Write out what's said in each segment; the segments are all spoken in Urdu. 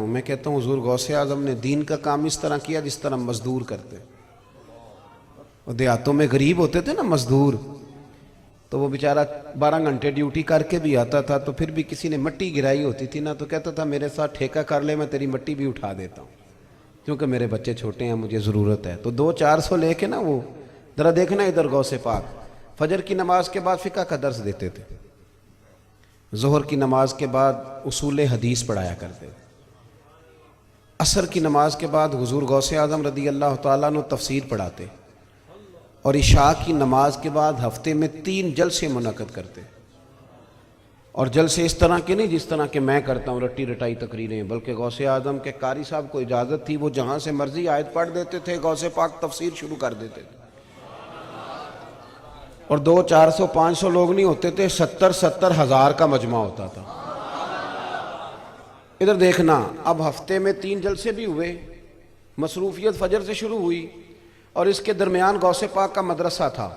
میں کہتا ہوں حضور غوث اعظم نے دین کا کام اس طرح کیا جس طرح مزدور کرتے. اور دیہاتوں میں غریب ہوتے تھے نا مزدور، تو وہ بیچارہ 12 گھنٹے ڈیوٹی کر کے بھی آتا تھا، تو پھر بھی کسی نے مٹی گرائی ہوتی تھی نا تو کہتا تھا میرے ساتھ ٹھیکہ کر لے، میں تیری مٹی بھی اٹھا دیتا ہوں کیونکہ میرے بچے چھوٹے ہیں، مجھے ضرورت ہے. تو 200-400 لے کے نا وہ ذرا دیکھنا ادھر غوث پاک فجر کی نماز کے بعد فقہ کا درس دیتے تھے، ظہر کی نماز کے بعد اصول حدیث پڑھایا کرتے تھے، عصر کی نماز کے بعد حضور غوث اعظم رضی اللہ تعالیٰ عنہ تفسیر پڑھاتے، اور عشاء کی نماز کے بعد ہفتے میں 3 جلسے منعقد کرتے. اور جلسے اس طرح کے نہیں جس طرح کہ میں کرتا ہوں رٹی رٹائی تقریریں، بلکہ غوث اعظم کے قاری صاحب کو اجازت تھی، وہ جہاں سے مرضی آیت پڑھ دیتے تھے، غوث پاک تفسیر شروع کر دیتے تھے. اور 200-400-500 لوگ نہیں ہوتے تھے، 70-70 ہزار کا مجمع ہوتا تھا. ادھر دیکھنا، اب ہفتے میں 3 جلسے بھی ہوئے، مصروفیت فجر سے شروع ہوئی، اور اس کے درمیان غوث پاک کا مدرسہ تھا.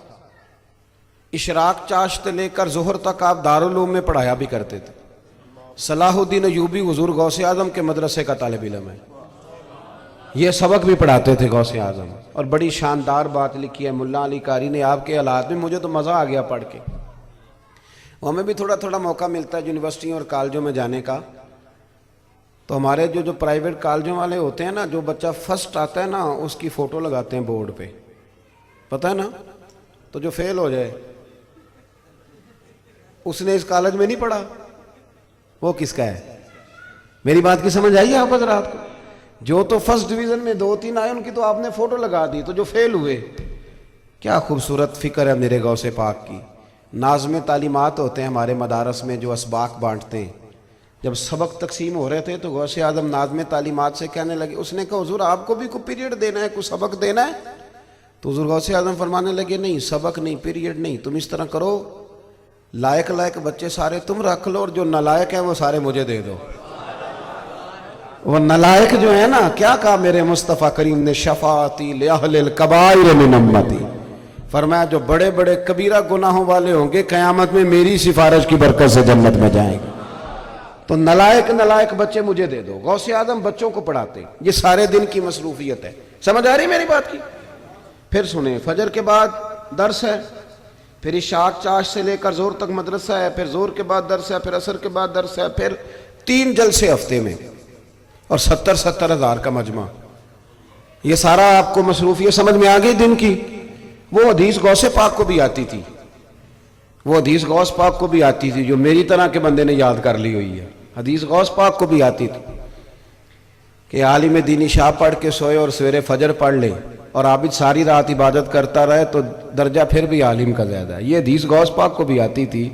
اشراق چاشت لے کر ظہر تک آپ دارالعلوم میں پڑھایا بھی کرتے تھے. صلاح الدین ایوبی حضور غوث اعظم کے مدرسے کا طالب علم ہے، یہ سبق بھی پڑھاتے تھے غوث اعظم. اور بڑی شاندار بات لکھی ہے ملا علی قاری نے آپ کے حالات میں، مجھے تو مزہ آ گیا پڑھ کے. ہمیں بھی تھوڑا تھوڑا موقع ملتا ہے یونیورسٹیوں اور کالجوں میں جانے کا، تو ہمارے جو پرائیویٹ کالجوں والے ہوتے ہیں نا، جو بچہ فرسٹ آتا ہے نا اس کی فوٹو لگاتے ہیں بورڈ پہ، پتہ ہے نا. تو جو فیل ہو جائے اس نے اس کالج میں نہیں پڑھا، وہ کس کا ہے؟ میری بات کی سمجھ آئی ہے آپ حضرات کو؟ جو تو فرسٹ ڈویژن میں 2-3 آئے ان کی تو آپ نے فوٹو لگا دی، تو جو فیل ہوئے، کیا خوبصورت فکر ہے میرے غوث پاک کی. ناظم تعلیمات ہوتے ہیں ہمارے مدارس میں جو اسباق بانٹتے ہیں. جب سبق تقسیم ہو رہے تھے تو غوث اعظم ناظم تعلیمات سے کہنے لگے، اس نے کہا حضور آپ کو بھی کوئی پیریڈ دینا ہے، کوئی سبق دینا ہے؟ تو حضور غوث اعظم فرمانے لگے نہیں، سبق نہیں، پیریڈ نہیں، تم اس طرح کرو، لائق بچے سارے تم رکھ لو، اور جو نالائق ہیں وہ سارے مجھے دے دو. وہ نالائق جو ہے نا، کیا کہا میرے مصطفیٰ کریم نے، شفاعتی لأہل الکبائر من امتی، فرمایا جو بڑے بڑے کبیرہ گناہوں والے ہوں گے قیامت میں میری سفارش کی برکت سے جنت میں جائیں گے. تو نالائق بچے مجھے دے دو. غوث اعظم بچوں کو پڑھاتے، یہ سارے دن کی مصروفیت ہے. سمجھ آ رہی میری بات کی؟ پھر سنیں، فجر کے بعد درس ہے، پھر عشاء چاش سے لے کر زور تک مدرسہ ہے، پھر زور کے بعد درس ہے، پھر عصر کے بعد درس ہے، پھر 3 جلسے ہفتے میں، اور 70-70 ہزار کا مجمع. یہ سارا آپ کو مصروفیت سمجھ میں آ گئی دن کی؟ وہ حدیث غوث پاک کو بھی آتی تھی، وہ حدیث غوث پاک کو بھی آتی تھی جو میری طرح کے بندے نے یاد کر لی ہوئی ہے. حدیث غوث پاک کو بھی آتی تھی کہ عالم دینی شاہ پڑھ کے سوئے اور سویرے فجر پڑھ لے، اور عابد ساری رات عبادت کرتا رہے تو درجہ پھر بھی عالم کا زیادہ ہے. یہ حدیث غوث پاک کو بھی آتی تھی،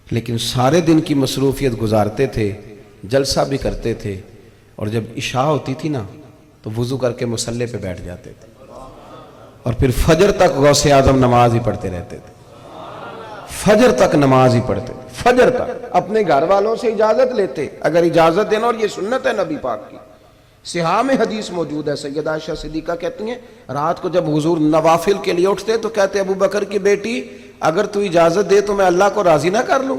لیکن سارے دن کی مصروفیت گزارتے تھے، جلسہ بھی کرتے تھے، اور جب عشاء ہوتی تھی نا تو وضو کر کے مصلی پہ بیٹھ جاتے تھے، اور پھر فجر تک غوث اعظم نماز ہی پڑھتے رہتے تھے. فجر تک نماز ہی پڑھتے، فجر تک. اپنے گھر والوں سے اجازت لیتے اگر اجازت دینا، اور یہ سنت ہے نبی پاک کی. صحاح میں حدیث موجود ہے، سیدہ عائشہ صدیقہ کہتی ہیں رات کو جب حضور نوافل کے لیے اٹھتے تو کہتے ابو بکر کی بیٹی اگر تو اجازت دے تو میں اللہ کو راضی نہ کر لوں،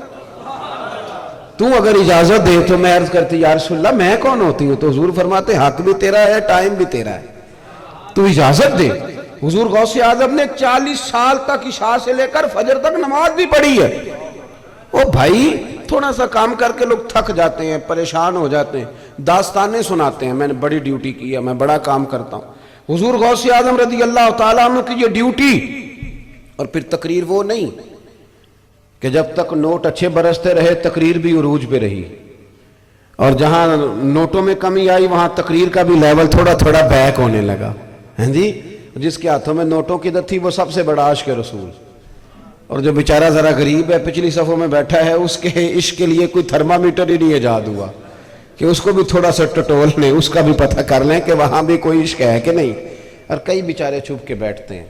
تو اگر اجازت دے تو. میں عرض کرتی یا رسول اللہ میں کون ہوتی ہوں؟ تو حضور فرماتے حق بھی تیرا ہے، ٹائم بھی تیرا ہے، تو اجازت دے. حضور غوث اعظم نے 40 سال تک عشاء سے لے کر فجر تک نماز بھی پڑھی ہے. او بھائی تھوڑا سا کام کر کے لوگ تھک جاتے ہیں، پریشان ہو جاتے ہیں، داستانیں سناتے ہیں میں نے بڑی ڈیوٹی کی ہے، میں بڑا کام کرتا ہوں. حضور غوث اعظم رضی اللہ تعالیٰ عنہ کی یہ ڈیوٹی. اور پھر تقریر وہ نہیں کہ جب تک نوٹ اچھے برستے رہے تقریر بھی عروج پہ رہی، اور جہاں نوٹوں میں کمی آئی وہاں تقریر کا بھی لیول تھوڑا تھوڑا بیک ہونے لگا. ہیں جی، جس کے ہاتھوں میں نوٹوں کی عادت تھی وہ سب سے بڑا عاشق رسول، اور جو بیچارہ ذرا غریب ہے پچھلی صفوں میں بیٹھا ہے، اس کے عشق کے لیے کوئی تھرمامیٹر ہی نہیں ایجاد ہوا کہ اس کو بھی تھوڑا سا ٹٹول لیں، اس کا بھی پتہ کر لیں کہ وہاں بھی کوئی عشق ہے کہ نہیں. اور کئی بیچارے چھپ کے بیٹھتے ہیں،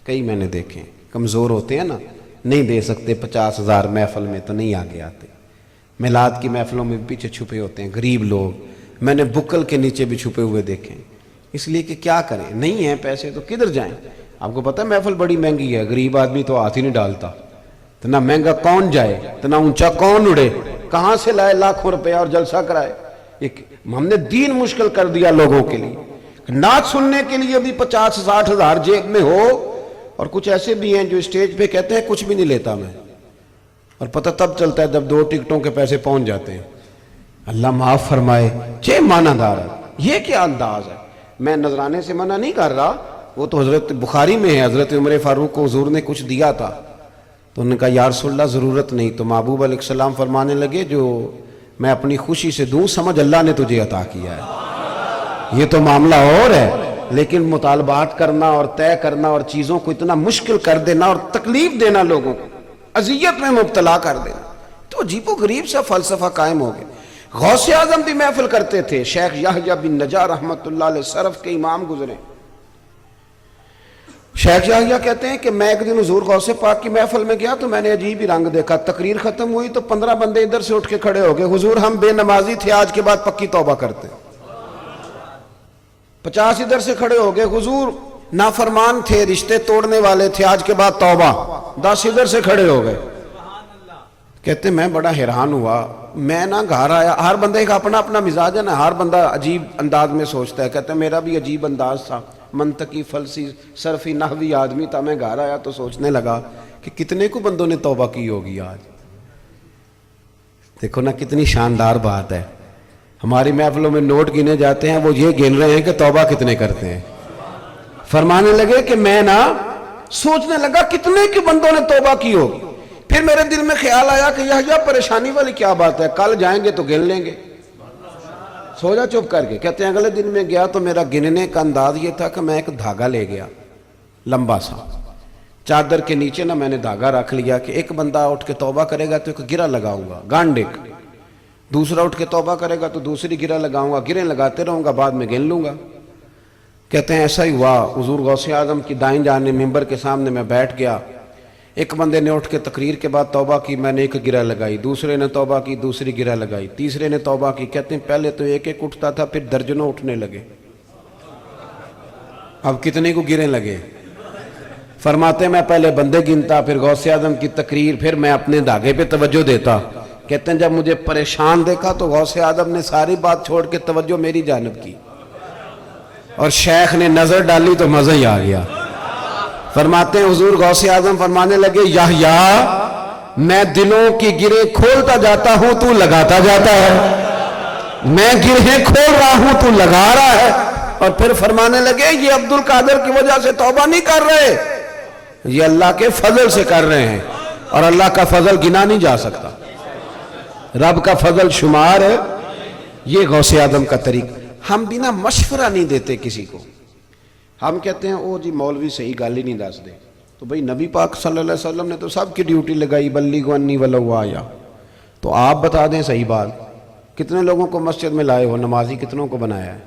کئی میں نے دیکھے کمزور ہوتے ہیں نا، نہیں دے سکتے 50,000 محفل میں تو نہیں آگے آتے. میلاد کی محفلوں میں پیچھے چھپے ہوتے ہیں غریب لوگ، میں نے بکل کے نیچے بھی چھپے ہوئے دیکھے. اس لیے کہ کیا کریں، نہیں ہیں پیسے تو کدھر جائیں. آپ کو پتہ ہے محفل بڑی مہنگی ہے، غریب آدمی تو ہاتھ ہی نہیں ڈالتا. اتنا مہنگا کون جائے، اتنا اونچا کون اڑے، کہاں سے لائے لاکھوں روپے اور جلسہ کرائے. ہم نے دین مشکل کر دیا لوگوں کے لیے. نعت سننے کے لیے بھی 50-60 ہزار جیب میں ہو, اور کچھ ایسے بھی ہیں جو اسٹیج پہ کہتے ہیں کچھ بھی نہیں لیتا میں, اور پتہ تب چلتا ہے جب 2 ٹکٹوں کے پیسے پہنچ جاتے ہیں. اللہ معاف فرمائے. چھ معنی دار ہے. یہ کیا انداز ہے؟ میں نذرانے سے منع نہیں کر رہا, وہ تو حضرت بخاری میں ہے, حضرت عمر فاروق کو حضور نے کچھ دیا تھا تو انہوں نے کہا یا رسول اللہ ضرورت نہیں, تو محبوب علیہ السلام فرمانے لگے جو میں اپنی خوشی سے دوں سمجھ اللہ نے تجھے عطا کیا ہے. یہ تو معاملہ اور ہے, لیکن مطالبات کرنا اور طے کرنا اور چیزوں کو اتنا مشکل کر دینا اور تکلیف دینا, لوگوں کو اذیت میں مبتلا کر دینا, تو عجیب و غریب سا فلسفہ قائم ہو گیا. غوث اعظم بھی محفل کرتے تھے. شیخ یحییٰ بن نجار رحمۃ اللہ علیہ سرف کے امام گزرے. شیخ یحییٰ کہتے ہیں کہ میں ایک دن حضور غوث پاک کی محفل میں گیا تو میں نے عجیب ہی رنگ دیکھا. تقریر ختم ہوئی تو 15 بندے ادھر سے اٹھ کے کھڑے ہو گئے, حضور ہم بے نمازی تھے, آج کے بعد پکی توبہ کرتے. 50 ادھر سے کھڑے ہو گئے, حضور نافرمان تھے, رشتے توڑنے والے تھے, آج کے بعد توبہ. 10 ادھر سے کھڑے ہو گئے. کہتے میں بڑا حیران ہوا, میں نہ گھر آیا, ہر بندے کا اپنا اپنا مزاج ہے نا, ہر بندہ عجیب انداز میں سوچتا ہے. کہتے میرا بھی عجیب انداز تھا, منطقی فلسی صرفی نحوی آدمی تھا. میں گھر آیا تو سوچنے لگا کہ کتنے کو بندوں نے توبہ کی ہوگی آج. دیکھو نا کتنی شاندار بات ہے. ہماری محفلوں میں نوٹ گنے جاتے ہیں, وہ یہ گن رہے ہیں کہ توبہ کتنے کرتے ہیں. فرمانے لگے کہ میں نا سوچنے لگا کتنے کے بندوں نے توبہ کی ہوگی. پھر میرے دل میں خیال آیا کہ یہ پریشانی والی کیا بات ہے, کل جائیں گے تو گن لیں گے. سو جا چپ کر کے. کہتے ہیں اگلے دن میں گیا تو میرا گننے کا انداز یہ تھا کہ میں ایک دھاگا لے گیا لمبا سا, چادر کے نیچے نا میں نے دھاگا رکھ لیا کہ ایک بندہ اٹھ کے توبہ کرے گا تو ایک گرہ لگاؤں گا گانڈک, دوسرا اٹھ کے توبہ کرے گا تو دوسری گرہ لگاؤں گا, گرہیں لگاتے رہوں گا, بعد میں گن لوں گا. کہتے ہیں ایسا ہی ہوا. حضور غوث اعظم کی دائیں جانب ممبر کے سامنے میں بیٹھ گیا. ایک بندے نے اٹھ کے تقریر کے بعد توبہ کی, میں نے ایک گرہ لگائی, دوسرے نے توبہ کی, دوسری گرہ لگائی, تیسرے نے توبہ کی. کہتے ہیں پہلے تو ایک ایک اٹھتا تھا, پھر درجنوں اٹھنے لگے. اب کتنے کو گریں لگے. فرماتے میں پہلے بندے گنتا, پھر غوث اعظم کی تقریر, پھر میں اپنے دھاگے پہ توجہ دیتا. کہتے ہیں جب مجھے پریشان دیکھا تو غوث اعظم نے ساری بات چھوڑ کے توجہ میری جانب کی, اور شیخ نے نظر ڈالی تو مزہ ہی آ گیا. فرماتے ہیں حضور غوث اعظم فرمانے لگے یحییٰ میں دلوں کی گرہیں کھولتا جاتا ہوں, تو لگاتا جاتا ہے. میں گرہیں کھول رہا ہوں, تو لگا رہا ہے. اور پھر فرمانے لگے یہ عبد القادر کی وجہ سے توبہ نہیں کر رہے, یہ اللہ کے فضل سے کر رہے ہیں, اور اللہ کا فضل گنا نہیں جا سکتا, رب کا فضل شمار ہے. یہ غوث اعظم کا طریقہ. ہم بنا مشورہ نہیں دیتے کسی کو. ہم کہتے ہیں او جی مولوی صحیح گل ہی نہیں دس دے, تو بھئی نبی پاک صلی اللہ علیہ وسلم نے تو سب کی ڈیوٹی لگائی, بلیغوا انی ولو آیا. تو آپ بتا دیں صحیح بات, کتنے لوگوں کو مسجد میں لائے ہو, نمازی کتنوں کو بنایا ہے,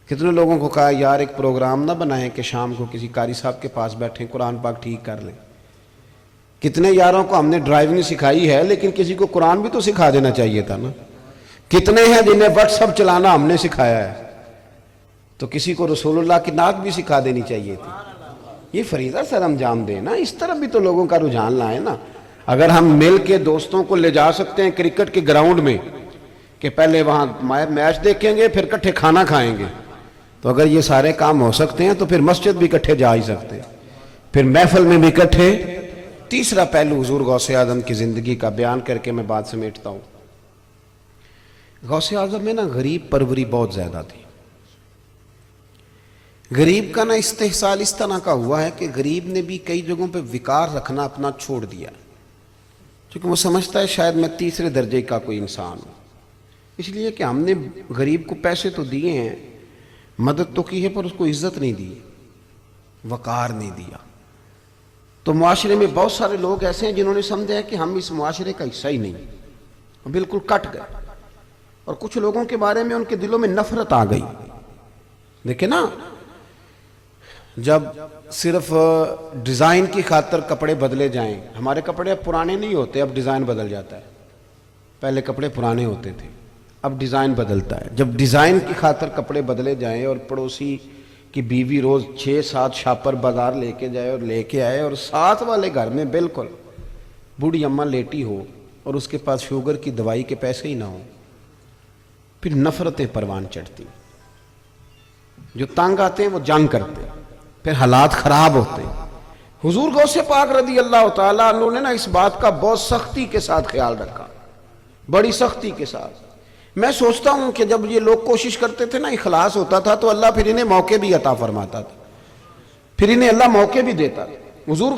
کتنے لوگوں کو کہا یار ایک پروگرام نہ بنائیں کہ شام کو کسی قاری صاحب کے پاس بیٹھیں قرآن پاک ٹھیک کر لیں. کتنے یاروں کو ہم نے ڈرائیونگ سکھائی ہے, لیکن کسی کو قرآن بھی تو سکھا دینا چاہیے تھا نا. کتنے ہیں جنہیں واٹس ایپ چلانا ہم نے سکھایا ہے, تو کسی کو رسول اللہ کی نعت بھی سکھا دینی چاہیے تھی. یہ فریضہ سر انجام دیں نا, اس طرف بھی تو لوگوں کا رجحان لائیں نا. اگر ہم مل کے دوستوں کو لے جا سکتے ہیں کرکٹ کے گراؤنڈ میں کہ پہلے وہاں میچ دیکھیں گے پھر کٹھے کھانا کھائیں گے, تو اگر یہ سارے کام ہو سکتے ہیں تو پھر مسجد بھی کٹھے جا ہی سکتے ہیں, پھر محفل میں بھی کٹھے. تیسرا پہلو حضور غوث اعظم کی زندگی کا بیان کر کے میں بات سمیٹتا ہوں. غوث اعظم میں نا غریب پروری بہت زیادہ تھی. غریب کا نا استحصال اس طرح کا ہوا ہے کہ غریب نے بھی کئی جگہوں پہ وقار رکھنا اپنا چھوڑ دیا, کیونکہ وہ سمجھتا ہے شاید میں تیسرے درجے کا کوئی انسان ہوں. اس لیے کہ ہم نے غریب کو پیسے تو دیے ہیں, مدد تو کی ہے, پر اس کو عزت نہیں دی, وقار نہیں دیا. تو معاشرے میں بہت سارے لوگ ایسے ہیں جنہوں نے سمجھا ہے کہ ہم اس معاشرے کا حصہ ہی نہیں, بالکل کٹ گئے. اور کچھ لوگوں کے بارے میں ان کے دلوں میں نفرت آ گئی. دیکھیں نا, جب صرف ڈیزائن کی خاطر کپڑے بدلے جائیں, ہمارے کپڑے اب پرانے نہیں ہوتے, اب ڈیزائن بدل جاتا ہے. پہلے کپڑے پرانے ہوتے تھے, اب ڈیزائن بدلتا ہے. جب ڈیزائن کی خاطر کپڑے بدلے جائیں اور پڑوسی کی بیوی روز 6-7 شاپر بازار لے کے جائے اور لے کے آئے, اور ساتھ والے گھر میں بالکل بوڑھی اماں لیٹی ہو اور اس کے پاس شوگر کی دوائی کے پیسے ہی نہ ہوں, پھر نفرتیں پروان چڑھتی، جو تنگ آتے ہیں وہ جنگ کرتے، پھر حالات خراب ہوتے ہیں۔ حضور غوث پاک رضی اللہ تعالیٰ عنہ نے نا اس بات کا بہت سختی کے ساتھ خیال رکھا، بڑی سختی کے ساتھ۔ میں سوچتا ہوں کہ جب یہ لوگ کوشش کرتے تھے نا، اخلاص ہوتا تھا تو اللہ پھر انہیں موقع بھی عطا فرماتا تھا، پھر انہیں اللہ موقع بھی دیتا تھا۔ حضور